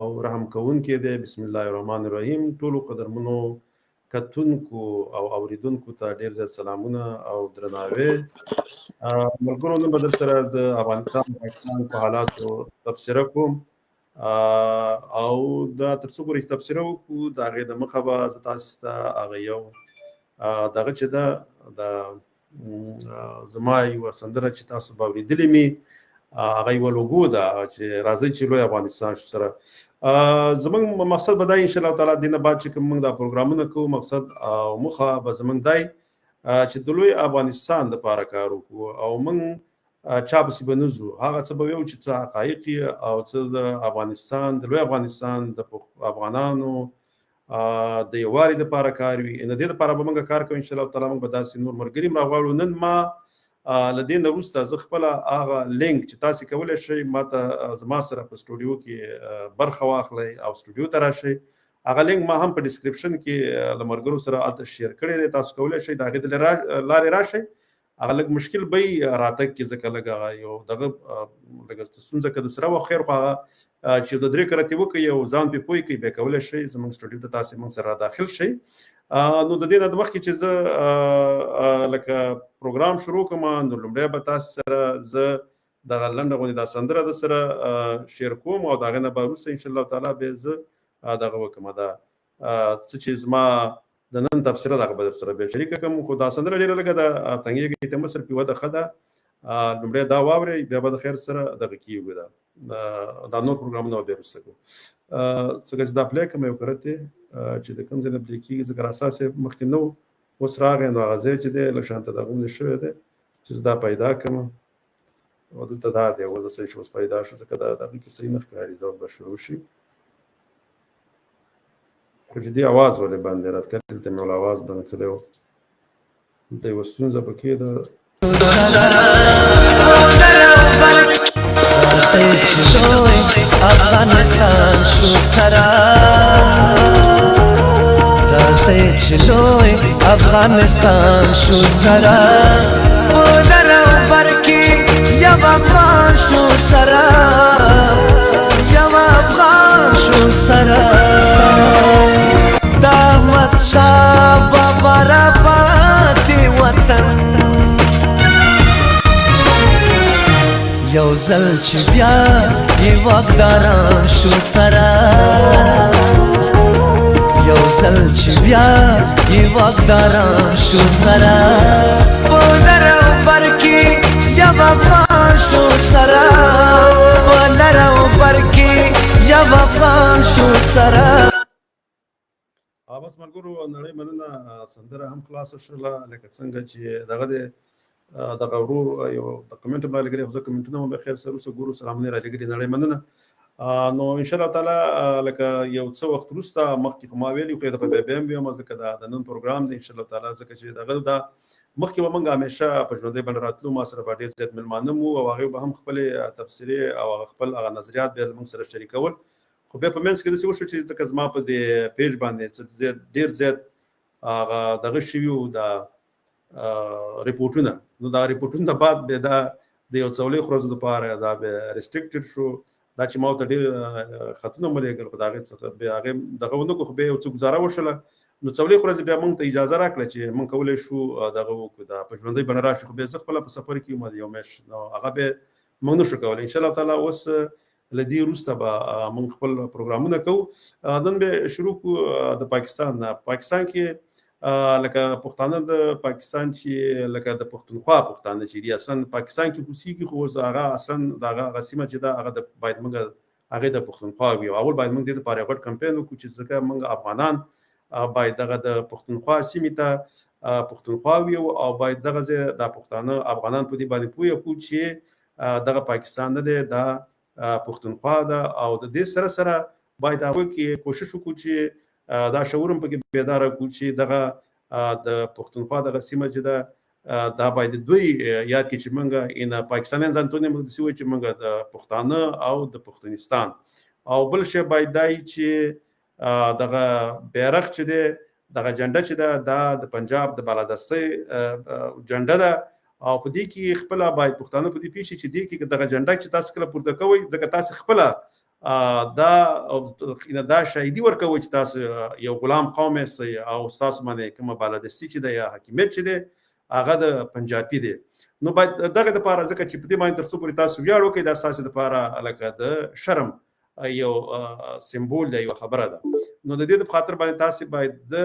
او رحم کوونکی دی. بسم الله الرحمن الرحیم. ټولو قدرمنو کتونکو او اوریدونکو ته ډیر زیات سلامونه او درناوی. ملګرو، نن به در سره د افغانستان پاکستان په حالاتو تبصره کوم او دا تر څو پورې تبصره وکړو د هغې د مخه به زه تاسو ته هغه یو دغه چې ده د زما یوه سندره چې تاسو به اورېدلې مې هغه یوه لوګو ده چې راځئ چې لوی افغانستان شو سره. زمونږ مقصد به دا انشاء الله تعالی دینه بعد چې کوم موږ دا پروګرامونه کوو مقصد او موخه به زمونږ دی چې د لوی افغانستان دپاره کار وکړو او موږ چا پسې به نه ځو. هغه څه به ویو چې څه حقایق او څه د افغانستان د لوی افغانستان د افغانانو د یووالي دپاره کار وي. د دې دپاره به موږ کار کوو انشاء الله تعالی. موږ به داسې نور ملګري هم راغواړو. نن ما له دې نه وروسته زه خپله هغه لینک چې تاسې کولی شئ ما ته زما سره په سټوډیو کې برخه واخلئ او سټوډیو ته راشئ. هغه لینک ما هم په ډسکرپشن کې له ملګرو سره هلته شیر کړی دی. تاسو کولی شئ د هغې د لارې راشئ. هغه لږ مشکل به وي راتګ کې ځکه لږ هغه یو دغه لږ ستونزه که درسره وه خیر خو هغه چې د 3 کرتې وکړئ او ځان پرې پوه کړئ بیا کولی شئ زموږ سټوډیو ته تاسې موږ سره داخل شئ. نو د دې نه د مخکې چې زه لکه پروګرام شروع کړم نو لومړی به تاسو سره زه دغه لنډه غوندې دا سندره د سره شیر کوم او د هغې نه به وروسته انشاءالله تعالی بیا زه دغه وکړم دا څه چې زما د نن تبصره دغه به در سره بیا شریکه کړم. خو دا سندره ډېره لږه ده تنګېږي ته مه صرف یوه ښه ده. لومړی دا واورئ بیا به د خیر سره دغه کېږو دا نور پروګرامونه به بیا وروسته کوو. څنګه چې دا پلی کړم یو کرت دی چې د کوم ځای نه پلی کېږي ځکه اساس یې مخکې نه و اوس راغی نو هغه ځای چې دی لږ شانته دغه غوندې شوی دی چې زه دا پیدا کړم او دلته دا دی اوس صحیح شو اوس پیدا شو ځکه دا دغه کې صحیح نه ښکاري. زه اوس به شروع شي خو چې دې اواز ولې بند دی رات کړی دلته مې ول اواز بند کړی و دلته یوه ستونزه پکې ده. افغانستان شو سرا رازی چلوی افغانستان شو سرا بودر و برکی یو افغان شو سرا یو افغان شو سرا دامت شاب برابادی وطن یو زل چې بیا یې واکداران شو سره یو زل چې بیا یې واکداران شو سره په لر او بر کې یو افغان شو سره په لر او بر کې یو افغان شو سره. بس ملګرو نړۍ مننه سندره هم خلاصه شوله لکه څنګه چې دغه دی دغه ورور یو د کمنټ هم رالګري خو زه کمنټونه هم بخیر سره وروسته ګورو سلامونه رالګري نړۍ مننه. نو انشاءالله تعالی لکه یو څه وخت وروسته مخکې خو ما ویلي خو یې دپه بیا هم ویم ځکه دا د نن پروګرام دی انشاءالله تعالی ځکه چې دغه دا مخکې به موږ همیشه په ژوندۍ بڼه راتلو ما سره به ډېر زیات مېلمانه مو او هغوی به هم خپلې تبصرې او خپل هغه نظریات بیا موږ سره شریکول. خو بیا په منځ کې داسې وشو چې لکه زما په دې پیج باندې ډېر زیات هغه دغه شوي وو دا ریپورټونه. نو دا ریپورټونه د بعد بیا دا د یو څلوېښت ورځو دپاره دا بیا ریسټرکټډ شو. دا چې ما ورته ډېر خطونه مو لېږل خو د هغې څخه بیا هغې دغه ونه کړو خو بیا یو څه ګزاره وشوله. نو څلوېښت ورځې بیا موږ ته اجازه راکړه چې موږ کولی شو دغه وکړو دا په ژوندۍ بڼه راشو. خو بیا زه خپله په سفر کې یم د یو میاشت نو هغه بیا موږ نه شو کولی. انشاءالله تعالی اوس له دې وروسته به موږ خپل پروګرامونه کوو. نن به شروع کړو د پاکستان نه. پاکستان کې لکه پښتانه د پاکستان چې لکه د پښتونخوا پښتانه چې دي اصلا پاکستان کې اوسېږي خو اوس هغه اصلا د هغه سیمه چې ده هغه باید موږ هغې د پښتونخوا وي. اول باید موږ دې دپاره یو غټ کمپین وکړو چې ځکه موږ افغانان باید دغه د پښتونخوا سیمې ته پښتونخوا وي او باید دغه ځای د پښتانه افغانان په دې باندې پوه کړو چې دغه پاکستان نه دی دا پښتونخوا ده او د دې سره سره باید هغوی کې کوشش وکړو چې دا شعور هم پکې بیداره کړو چې دغه د پښتونخوا دغه سیمه چې ده دا باید دوی یاد کړي چې موږ پاکستانیان ځان ته موږ داسې وایو چې موږ د پښتانه او د پښتونستان. او بل شی باید دا وي چې دغه بیرغ چې دی دغه جنډه چې ده دا د پنجاب د بالادستۍ جنډه ده او په دې کې خپله باید پښتانه په دې پوه شي چې دې کې دغه جنډه چې تاسو کله پورته کوئ ځکه تاسو خپله دا شاهدي ورکوي چې تاسو یو غلام قوم یې او تاسو باندې کومه بالادستي چې دی یا حاکمیت چې دی هغه د پنجابي دی. نو باید دغه لپاره ځکه چې په دې باندې تر څو پورې تاسو ویاړ وکړئ دا ستاسو لپاره لکه د شرم یو سمبول دی، یو خبره ده. نو د دې په خاطر باندې تاسو باید د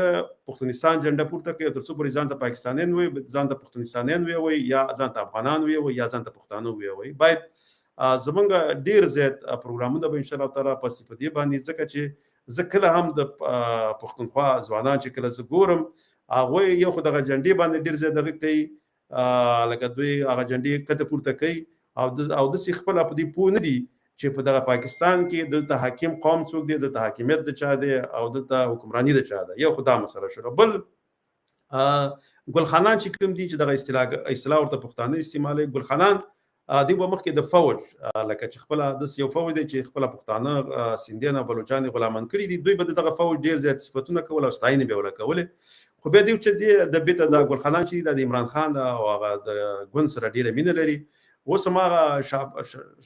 پښتونستان جنډه پورته کړئ تر څو پورې ځان ته پاکستانیان وي، ځان ته پښتونستانیان وي یا ځان ته افغانان وي یا ځان ته پښتانه وي. باید زمونږ ډیر زیات پروګرامونه به ان شاء الله تعالی پس په دې باندې ځکه چې زه کله هم د پښتونخوا ځوانان چې کله زه ګورم هغه یو خو دغه جنډې باندې ډیر زیات دغه کوي لکه دوی هغه جنډې کته پورته کوي او د سی خپل په دې پوه نه دي چې په دغه پاکستان کې دلته حاکم قوم څوک دی، دلته حاکمیت د چا دی او دلته حکمرانی د چا ده. یو خدا مسله شو. بل ګلخانان چې کوم دي چې دغه اصطلاح ورته پښتانه استعمالوي، ګلخانان دی به مخکې د فوج لکه چې خپل د یو فوج دی چې خپل پښتانه سیندیان او بلوچان غلامان کړي دي، دوی به دغه فوج ډیر زیات صفاتونه کول او ستاینه به وکول. خو به دی چې د بیت د ګلخانان چې د عمران خان او هغه د ګوند سره ډیره مینه لري. اوس هغه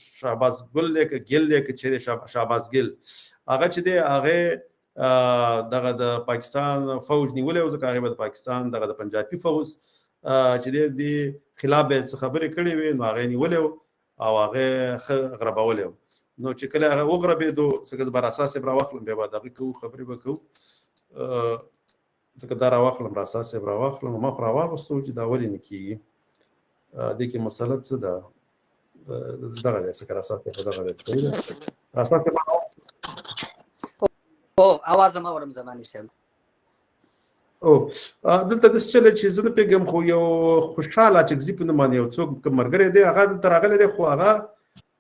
شهباز ګل لیک ګل لیک چې شهباز ګل هغه چې دی هغه دغه د پاکستان فوج نیولې او ځکه هغه د پاکستان دغه د پنجابي فوج چې د خلاف به څه خبرې کړې وي نو هغه نیولې او هغه غربولې. نو چې کله هغه وغربېدو څنګه بر اساس بر واخلم به دغه کو خبرې وکړو ځکه دا راواخلم را اساس بر واخلم ما خو راوغستو چې دا ولې نه کیږي د کې مسله څه ده دغه د سکر اساس په دغه د صحیح ده اساس او اواز ما ورم زماني سم او دلته د چله چې زه پیغام خو یو خوشاله چې زی په نمانه یو څوک کمرګره دی هغه ترغله دی خو هغه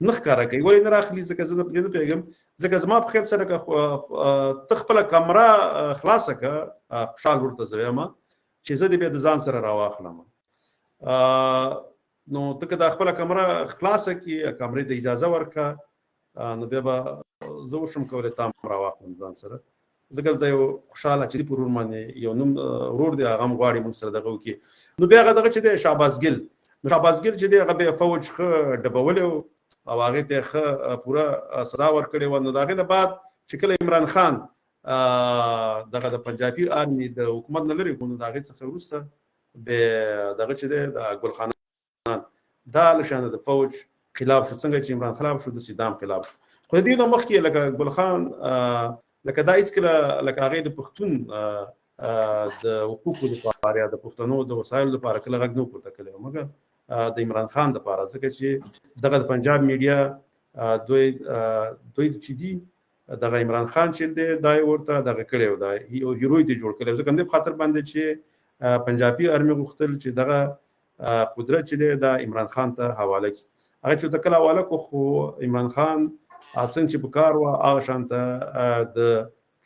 نخ کار کوي ولې نه راخلی ځکه زه په دې پیغام ځکه زما په خیر سره تخپل کمره خلاصه کا خوشاله ورته زویما چې زه دې به د ځان سره راواخلم. نو ته که د خپل کمره خلاصه کی کمرې ته اجازه ورکا نو بیا زه وشم کولای تام راواخلم ځان سره ځکه دا یو خوشاله چې په ورور باندې یو نوم ورور دی هغه غواړي موږ سره دغه وکي. نو بیا هغه دغه چې دی شهباز ګل چې دی هغه به فوج خه ډبولې او هغه ته خه پورا سزا ورکړې و. نو دغه د بعد چې کله عمران خان دغه د پنجابي آرمي د حکومت نه لري نو دغه څخه وروسته به دغه چې دی د ګلخانان دا لشان د فوج خلاف شو څنګه چې عمران خلاف شو د صدام خلاف شو. خو دې نو مخکې لکه ګلخان لکه دا هیڅ کله لکه هغه د پښتون د حقوقو لپاره د پښتنو د وسایلو لپاره کله غږ نه پورته کړي مګر د عمران خان لپاره ځکه چې دغه د پنجاب میډیا دوی چې دی دغه عمران خان چې دی دا ورته دغه کړي دا یو هیروی ته جوړ کړي ځکه په خاطر باندې چې پنجابي ارمي غوښتل چې دغه قدرت چې دی د عمران خان ته حواله کړي. هغه چې تکله حواله کو خو عمران خان څنګه چې په کار و هغه شانته د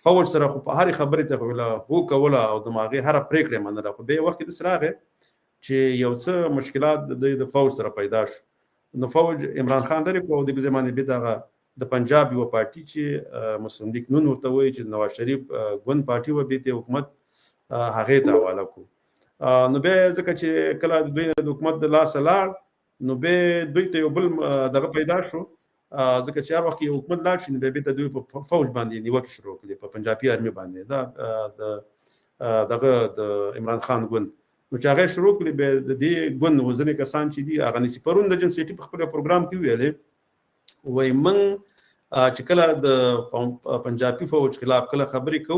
فوج سره خو په هر خبرې ته ویلا هو کوله او دماغي هر پریکړه منله. خو به وخت د سراغه چې یو څه مشکلات د فوج سره پیدا شو. نو فوج عمران خان لري په دې زمانه به دغه د پنجاب یو پارټي چې مسلم لیگ نون ورته وایي چې نواز شریف ګوند پارټي و به د حکومت هغه ته حواله کو. نو به ځکه چې کله د دوی د حکومت د لاس لاړ نو به دوی ته یو بل دغه پیدا شو ځکه چې هر وخت یو حکومت لاړ شي نو به ته دوی په فوج باندې نیوکه شروع کړي په پنجابي ارمي باندې دا دغه د عمران خان ګوند. نو چې هغه شروع کړي به د دې ګوند وزنه کسان چې دي هغه نسی پرون د جنسيټي په خپل پروګرام کې ویلې وای من چې کله د پنجابي فوج خلاف کله خبرې کو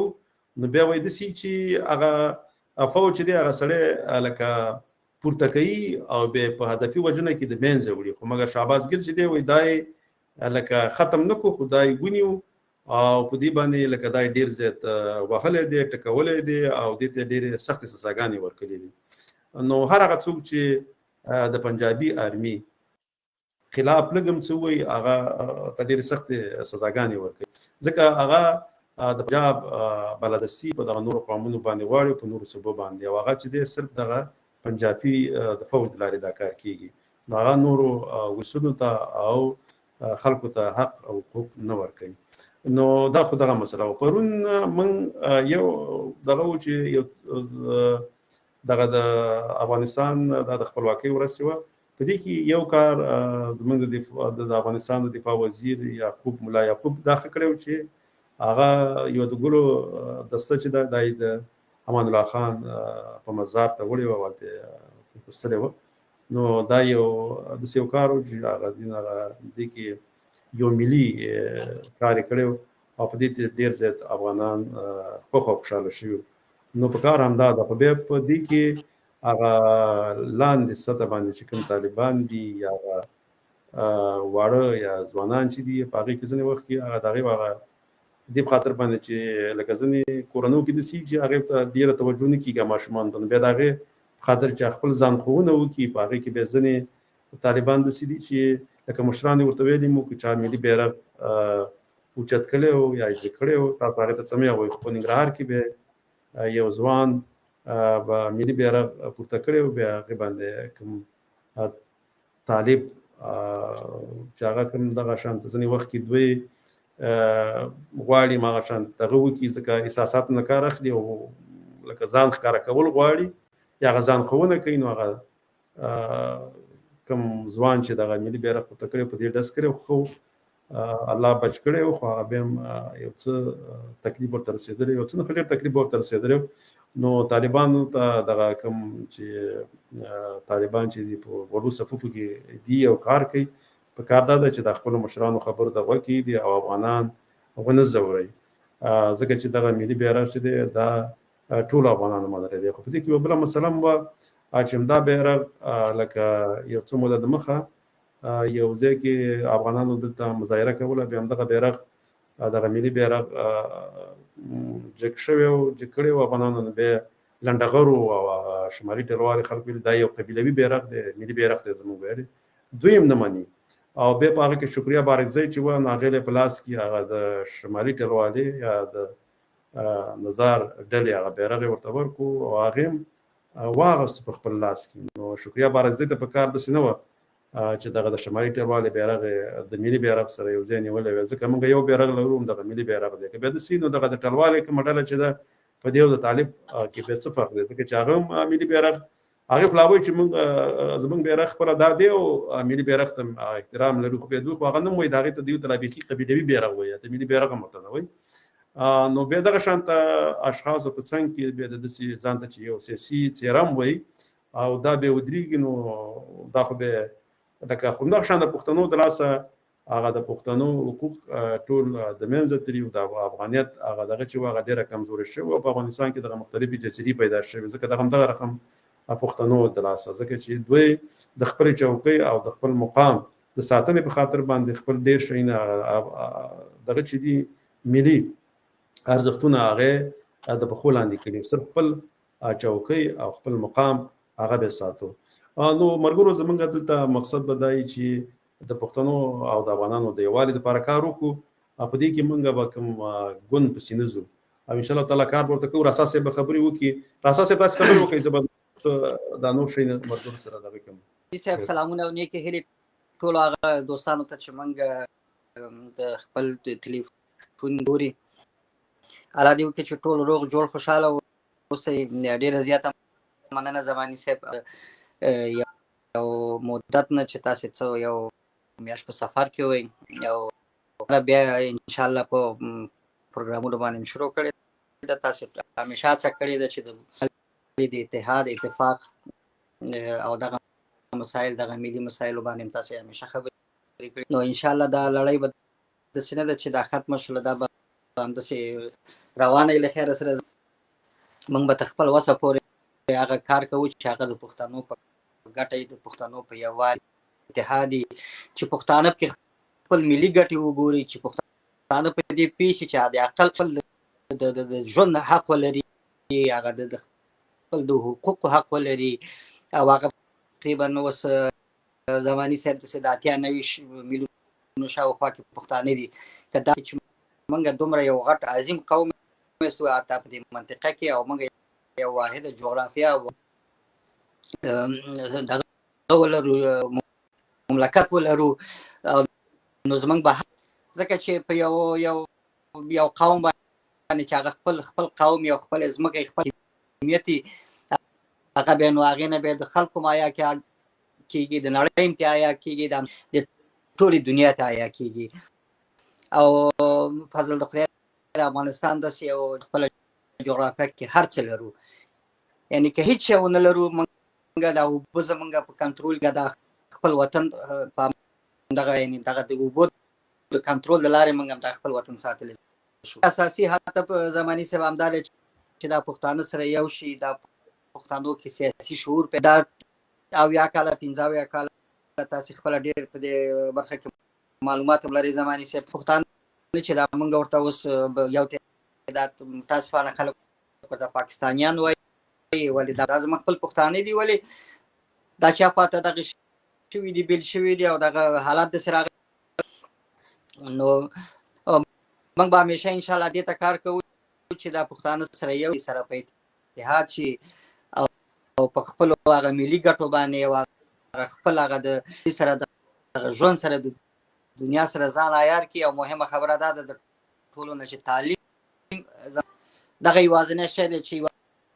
نو بیا وای د سي چې هغه فوج دی هغه سره لکه پورته کوي او به په هدفي وجنه کې د مینځ وړي. خو مګر شهباز ګل چې دی وای دای لکه ختم نکو خدای ګونیو او په دې باندې لکه دای ډیر زیات وهله دی ټکولې دی او د دې ډیر سخت سزاګانې ورکړي دي. نو هر هغه څوک چې د پنجابي ارمي خلاف لګم څه وای هغه ډیر سخت سزاګانې ورکړي ځکه هغه د پنجاب بلدستي په دغه نور قومونو باندې واړي په نور صوبو باندې او هغه چې د صرف دغه پنجابي د فوج د لارې دا کار کیږي. هغه نور وسونو ته او خلکو ته حق او حقوق نه ورکوي. نو دا خو دغه مسله پرون من یو دغه چې یو دغه د افغانستان د خپلواکۍ ورځ و په دې کې یو کار زموږ د افغانستان د دفاع وزیر یعقوب ملا یعقوب دا ښه کړی چې هغه یو د ګلو دسته چې د امان الله خان په مزار ته وړې وه، هلته پوستلې وه. نو دا یو داسې یو کار و چې هغه دې کې یو ملي کار یې کړی و او په دې ډېر زیات افغانان خوښ او خوشحاله شوي. نو په کار همدا ده، خو بیا په دې کې هغه لاندې سطح باندې چې کوم طالبان دي یا واړه یا ځوانان چې دي، په هغې کې ځینې وخت کې هغه د هغې هغه دې په خاطر باندې چې لکه ځینې کورنیو کې داسې چې هغې ته ډېره توجه نه کېږي ماشومانو ته، نو بیا د هغې په خاطر چې خپل ځان ښوونه وکړي، په هغې کې بیا ځینې طالبان داسې دي چې لکه مشران یې ورته ویلي مو که چا ملي بیرغ اوچت کړی و یا یې کړی و، تاسو هغې ته څه مه وایئ. خو په ننګرهار کې بیا یو ځوان به ملي بیرغ پورته کړی و، بیا هغې باندې کوم طالب چې هغه کوم دغه شانته ځینې وخت کې دوی غواړي هغه شان دغه وکړي، ځکه احساساتو نه کار اخلي او لکه ځان ښکاره کول غواړي یا هغه ځان ښوونه کوي. نو هغه کوم ځوان چې دغه ملي بیرغ پورته کړی په دې ډز کړی، خو الله بچ کړی و، خو هغه بیا هم یو څه تکلیف ورته رسېدلی، یو څه نه ډېر تکلیف ورته رسېدلی. نو طالبانو ته دغه کوم چې طالبان چې دي په وړو صفوفو کې دي او کار کوي، په کار دا ده چې د خپلو مشرانو خبرو ته غوږ کېږدي او افغانان ونه ځوروي، ځکه چې دغه ملي بیرغ چې دی دا ټولو افغانانو ملګری دی. خو په دې کې یوه بله مسله هم وه چې همدا بیرغ لکه یو څه موده دمخه یو ځای کې افغانانو دلته مظاهره کوله، بیا همدغه بیرغ دغه ملي بیرغ جګ شوی و، جګ کړی و افغانانو. نو بیا لنډغرو او شمالي ټلوالې خلکو ویل دا یو قبیلوي بیرغ دی، ملي بیرغ دی زموږ ویلې، دوی هم نه مني. او بیا په هغه کې شکریه بارکزی چې وه، نو هغې په لاس کې هغه د شمالي ټلوالې یا د نظار ډلې هغه بیرغ یې ورته ورکړو او هغې هم واغوست په خپل لاس کې. نو شکریه بارکزی ته په کار داسې نه وه چې دغه د شمالي ټلوالې بیرغ د ملي بیرغ سره یو ځای نیولی وی، ځکه موږ یو بیرغ لرو هم دغه ملي بیرغ دی. که بیا داسې نو دغه د ټلوالې کومه ډله چې ده په دې او د طالب کې بیا څه فرق دی، ځکه چې هغه هم ملي بیرغ هغې خو لا وایي چې موږ زموږ بیرغ خپله دا دی او ملي بیرغ ته احترام لرو، خو بیا دوی خو هغه نه هم وایي، د هغې ته دوی ته لا بیخي قبیلوي بیرغ وایي، د ملي بیرغ هم ورته نه وایي. نو بیا دغه شانته اشخاصو په څنګ کې بیا د داسې ځان ته چې یو سیاسي څېره هم وایي او دا بیا ودرېږي، نو دا خو بیا لکه همدغه شان د پښتنو د لاسه هغه د پښتنو حقوق ټول د منځه تلي او د افغانیت هغه دغه چې و هغه ډېره کمزورې شوې او په افغانستان کې دغه مختلفې جزیرې پیدا شوې، ځکه دغه همدغه رقم پښتنو د لاسه، ځکه چې دوی د خپلې چوکۍ او د خپل مقام د ساتنې په خاطر باندې خپل ډېر شیونه دغه چې دي ملي ارزښتونه هغې د پښو لاندې کړي، صرف خپل چوکۍ او خپل مقام هغه به ساتو. نو ملګرو زموږ دلته مقصد به دا وي چې د پښتنو او د افغانانو د یووالي دپاره کار وکړو، په دې کې موږ به کوم ګوند پسې نه ځو او انشاءالله تعالی کار به ورته کوو. راسا صاحب به خبرې وکړي، راسا صاحب تاسې خبرې وکړئ، زه به دا نور شی ملګرو سره دغه کوم. صاحب سلامونه او نیکې هیلې ټولو هغه دوستانو ته چې موږ د خپل تلیفون ګوري، الله دې وکړي چې ټول روغ جوړ خوشحاله اوسئ. ډېره زیاته مننه زماني صاحب، یو مدت نه چې تاسې څه یو میاشت په سفر کې وئ او بیا انشاءالله په پروګرامونو باندې شروع کړې ده. تاسې همیشه هڅه کړې ده چې د اتحاد اتفاق او دغه مسایل دغه ملي مسایلو باندې تاسې همیشه خبرې کړې، نو انشاءالله دا لړۍ به داسې نه ده چې دا ختمه شوله، دا به همداسې روانه له خیره سره موږ به تر خپل وسه پورې هغه کار کوو چې هغه د پښتنو په ګټه د پښتنو په یووالي اتحاد چې پښتانه پکې خپل ملي ګټې وګوري، چې پښتانه په دې پوه شي چې د اقل خپل د ژوند حق ولري، هغه د خپل د حقوقو حق ولري او هغه تقریبا اوس زماني صاحب داسې د 98 میلیونو شاوخوا کې پښتانه دي. که دا چې موږ دومره یو غټ عظیم قوم یو حتی په دې منطقه کې او موږ یو واحده جغرافیه دغه ولرو مملکت ولرو، نو زموږ به ځکه چې په یو قوم باندې چې هغه خپل قوم یو خپل ځمکه خپل اهمیت هغه بیا نو هغې نه بیا د خلکو مایا کې کیږي د نړۍ ته آیا کیږي د ټولې دنیا ته آیا کیږي او فضل د خدای د افغانستان د یو خپل جغرافیه کې هر څه لرو یعنی که هیڅ شی ونه لرو موږ د اوبو زموږ په کنټرول کې د خپل وطن په دغه یعنی دغه د اوبو د کنټرول د لارې موږ د خپل وطن ساتل شو اساسي هدف زماني سبا همدار چې د پښتانه سره یو شي د پښتنو کې سیاسي شعور پیدا او یا کاله 15 کاله تاسو خپل ډېر په دې برخه کې معلومات لري زماني سره پښتانه چې دا موږ ورته اوس یو تعداد تاسو فانه خلک د پاکستانیان ولی دا زموږ خپل پښتانه دي ولی دا چې فاته دغه شوی دی بیل شوی دی او دغه حالات د سره نو موږ به همیشه ان شاء الله دې ته کار کوو چې دا پښتانه سره یو سره په اتحاد شي او په خپل هغه ملي ګټو باندې او خپل هغه د سره د ژوند سره د دنیا سره ځان عیار کی او مهمه خبره ده د ټولو نه چې تعلیم دغه یوازینی شی دی چې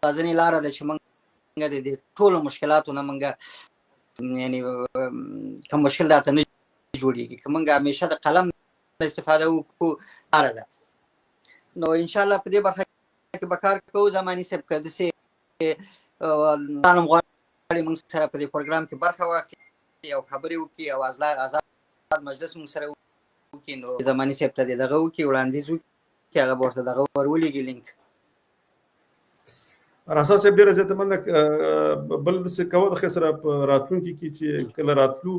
یوازینی لاره ده چې موږ د ټولو مشکلاتو نه موږ یعنی کوم مشکل راته نه جوړیږي که موږ همیشه د قلم استفاده وکړو لاره ده نو ان شاء الله په دې برخه کې به کار کوو زماني صاحب که داسې غواړي موږ سره په دې پروګرام کې برخه واخلي او خبرې وکړي او آزاد مجلس موږ سره وکړي نو زماني صاحب ته دغه وکړي وړاندیز وکړي هغه به ورته دغه ورولېږي لینک راسا صاحب ډېره زیاته مننه بل څه کوه د ښه سره په راتلونکي کې چې کله راتلو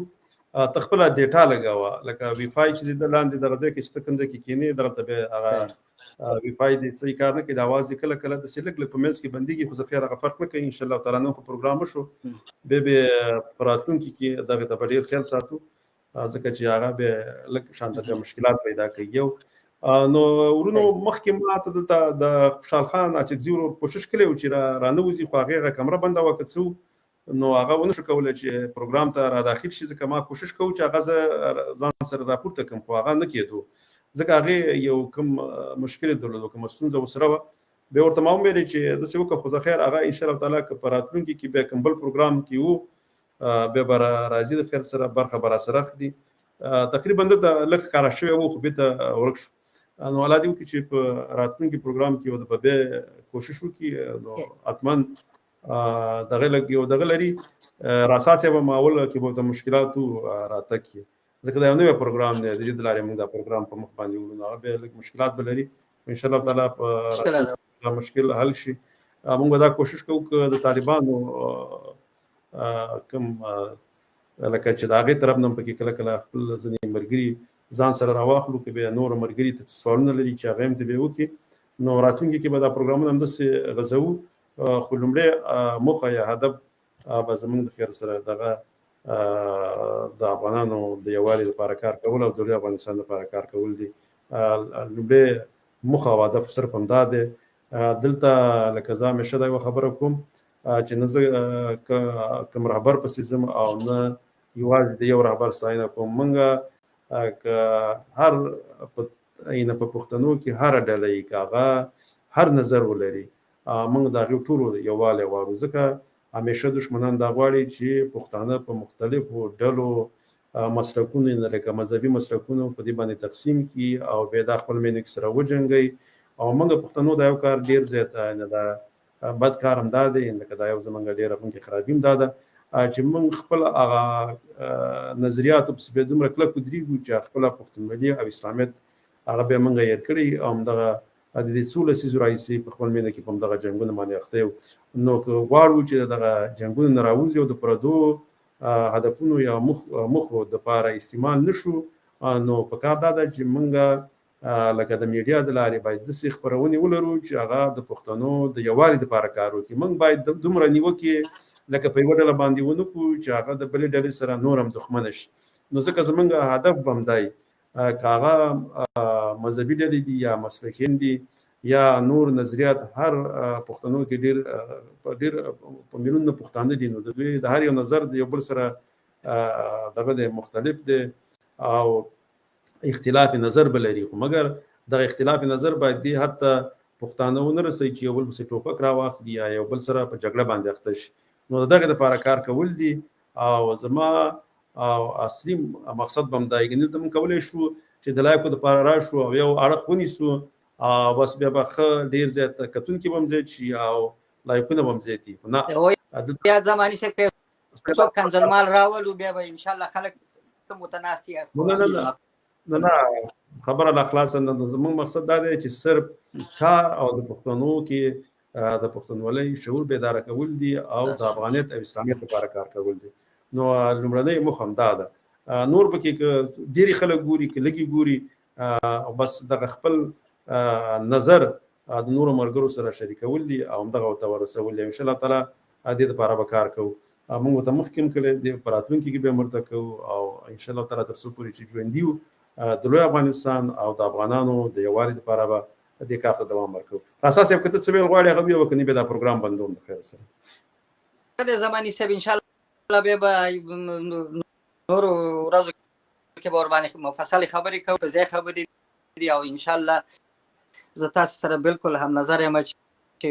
ته خپله ډیټا لګوه لکه وی فای چې د لاندې دغه ځای کې چې ته کوم ځای کې کښېنې دغه ته بیا هغه وی فای دې صحیح کار نه کوي د اواز یې کله کله داسې لږ لږ په منځ کې بندېږي خو زه خیر هغه فرق نه کوي انشاءالله تعالی نن خو پروګرام وشو بیا په راتلونکي کې دغې ته به ډېر خیال ساتو ځکه چې هغه بیا لږ شانته مشکلات پیدا کوي یو نو ورونو مخکې ما ته دلته د خوشحال خان اچکزي ورور کوشش کړی و چې رانوځي خو هغې هغه کمره بنده وه که څه نو هغه ونه شو کولی چې پروګرام ته را داخل شي ځکه ما کوشش کوو چې هغه زه ځان سره راپورته کړم خو هغه نه کېدو ځکه هغې یو کوم مشکل یې درلودو کومه ستونزه ورسره وه بیا ورته ما وویلې چې داسې وکړه خو زه خیر هغه انشاءالله تعالی که په راتلونکي کې بیا کوم بل پروګرام کې وو بیا به راځي د خیر سره برخه به راسره اخلي تقریبا دلته لږ ښکاره شوی و خو بېرته ورک شو نو الله دې وکړي چې په راتلونکي پروګرام کې به بیا کوشش وکړي نو حتما دغه لږ یو دغه لري راسا صاحب هم اول کې به ورته مشکلاتو راته کړي ځکه دا یو نوی پروګرام دی د دې د لارې موږ دا پروګرام په مخ باندې وړو نو هغه بیا لږ مشکلات به لري انشاءالله تعالی په مشکل حل شي موږ به دا کوشش کوو که د طالبانو کوم لکه چې د هغې طرف نه پکې کله کله خپل ځینې ملګري ځان سره راواخلو که بیا نور ملګري ته سوالونه لري چې هغه هم ته بیا وکړي نو راتلونکي کې به دا پروګرامونه همداسې غځوو خو لومړی موخه یا هدف به زموږ د خیر سره دغه د افغانانو د یووالي لپاره کار کول او د لوی افغانستان لپاره کار کول دي لومړی موخه او هدف صرف همدا دی دلته لکه زه همیشه دا یوه خبره کوم چې نه زه کوم رهبر پسې ځم او نه یوازې د یو رهبر ستاینه کوم موږ که هر په پښتنو کې هره ډله یي که هغه هر نظر ولري موږ د هغې ټولو یووالی غواړو ځکه همیشه دښمنان دا غواړي چې پښتانه په مختلفو ډلو مسلکونو لکه مذهبي مسلکونو په دې باندې تقسیم کړي او بیا دا خپل مینو کې سره وجنګوي او موږ پښتنو دا یو کار ډېر زیات دا بد کار هم دا دی لکه دا یو زموږ ډېره مونږ خرابي هم دا ده چې موږ خپل هغه نظریاتو پسې بیا دومره کلک ودرېږو چې خپله پښتونولي او اسلامیت هغه بیا موږ هېر کړی او همدغه د دې څو لسیزو راهیسې په خپل مینه کې په همدغه جنګونو باندې اخته یو نو که غواړو چې دغه جنګونو نه راوځي او د پردو هدفونو یا موخو دپاره استعمال نه شو نو پکار دا ده چې موږ لکه د میډیا د لارې باید داسې خپرونې ولرو چې هغه د پښتنو د یووالي دپاره کار وکړي موږ باید دومره نیوکې لکه په یوه ډله باندې ونه کړو چې هغه د بلې ډلې سره نور هم دښمنه شي نو ځکه زموږ هدف به همدا وي که هغه مذهبي ډلې دي یا مسلکین دي یا نور نظریات هر پښتنو کې ډېر په میلیونونه پښتانه دي نو د دوی د هر یو نظر د یو بل سره دغه دی مختلف دی او اختلاف نظر به لري خو مګر دغه اختلاف نظر باید دې حتی پښتانه ونه رسوي چې یو بل پسې ټوپک راواخلي یا یو بل سره په جګړه باندې اخته شي نو د دغې دپاره کار کول دي او زما او اصلي مقصد بم دا یګنه ته مونږ کولای شو چې د لایکو د پاره راشو او یو اړه ونیسو بس بیا به ډیر زیات کتونکي بم زیات شي او لایکونه بم زیاتي نه بیا زماني سه په څو کنزلمال راولو بیا به ان شاء الله خلک متناسي نه خبره لا خلاص نه زموږ مقصد دا دی چې صرف کار او د پښتنو کې د پښتونولۍ شعور بیدار کول دي او د افغانیت او اسلامیت لپاره کار کول دي نو لومړنۍ موخه هم دا ده نور پکې ډېری خلک ګوري کې لګي ګوري بس د خپل نظر د نور مرګرو سره شریکول دي او دغه تورسول دي ان شاء الله تعالی د دې لپاره به کار کوو موږ ته مخکې کله د پراتلونکو کې به مرته کوو او ان شاء الله تعالی تر څو پورې چې ژوندیو د لوی افغانستان او د افغانانو د یووالي لپاره به دې کار ته دوام ورکوو اساس یې کته څه ویل غواړي هغه به وکړي به دا پروګرام بندوم د خیر سره د زماني سب ان شاء الله به نور ورځو کې به ور باندې مفصل خبرې کوو په ځای خبرې دي او ان شاء الله زه تاسو سره بالکل هم نظر یم چې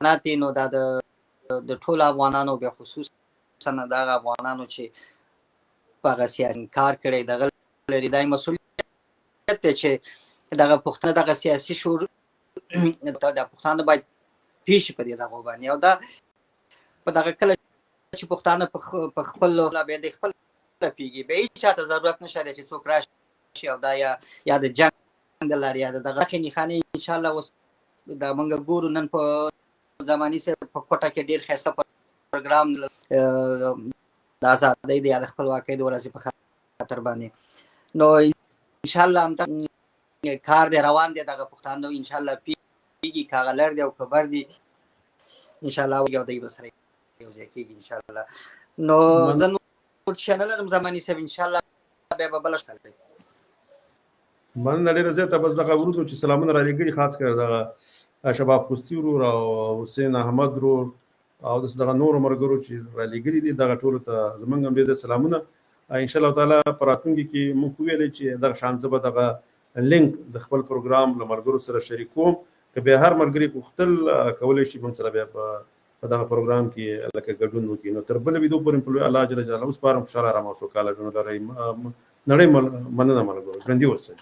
ناتي نو دا د ټول افغانانو به خصوصا د افغانانو چې په سیاسي کار کړي دغه لري دای مسؤلیت ته چې دغه پښتنه دغه سیاسي شعور د پښتنه باید پیش په دې دغه باندې او دا په دغه کله چې پښتانه په خپل لا به د خپل پیږي به چاته ضرورت نشته چې څوک راشي او دا یا د جنگ لري یا دغه خني خاني ان شاء الله دا موږ ګورو نن په زماني سره په کوټه کې ډیر خاصه پروګرام د آزادۍ د خپلواکۍ د ورځې په خاطر باندې نو ان شاء الله هم کار دی روان دی دغه پښتانه ان شاء الله پیږي کاغلر دی او خبر دی ان شاء الله یو دی بسره یو ځکه ان شاء الله نو زنو چینل هم زماني سره ان شاء الله به بل سره من لري زه ته بس دغه ورته چې سلامونه را لګي خاص کړه دغه شباب پوستی ورور او حسین احمد ورور او دغه نور مرګرو چې را لګي دي دغه ټول ته زمونږ هم دې سلامونه ان شاء الله تعالی پراتونکي کې مونږ ویلې چې دغه شانته به دغه لینک د خپل پروګرام لمرګرو سره شریکوم که به هر مرګري پختل کولای شي مون سره بیا په دغه پروګرام کې لکه ګډون وکړي نو تر بل ویډیو پورې په الله جل جلاله اوس پاره خوشاله رامو سو کاله جوړ لري نړۍ مننه مرګرو ژوندۍ اوسئ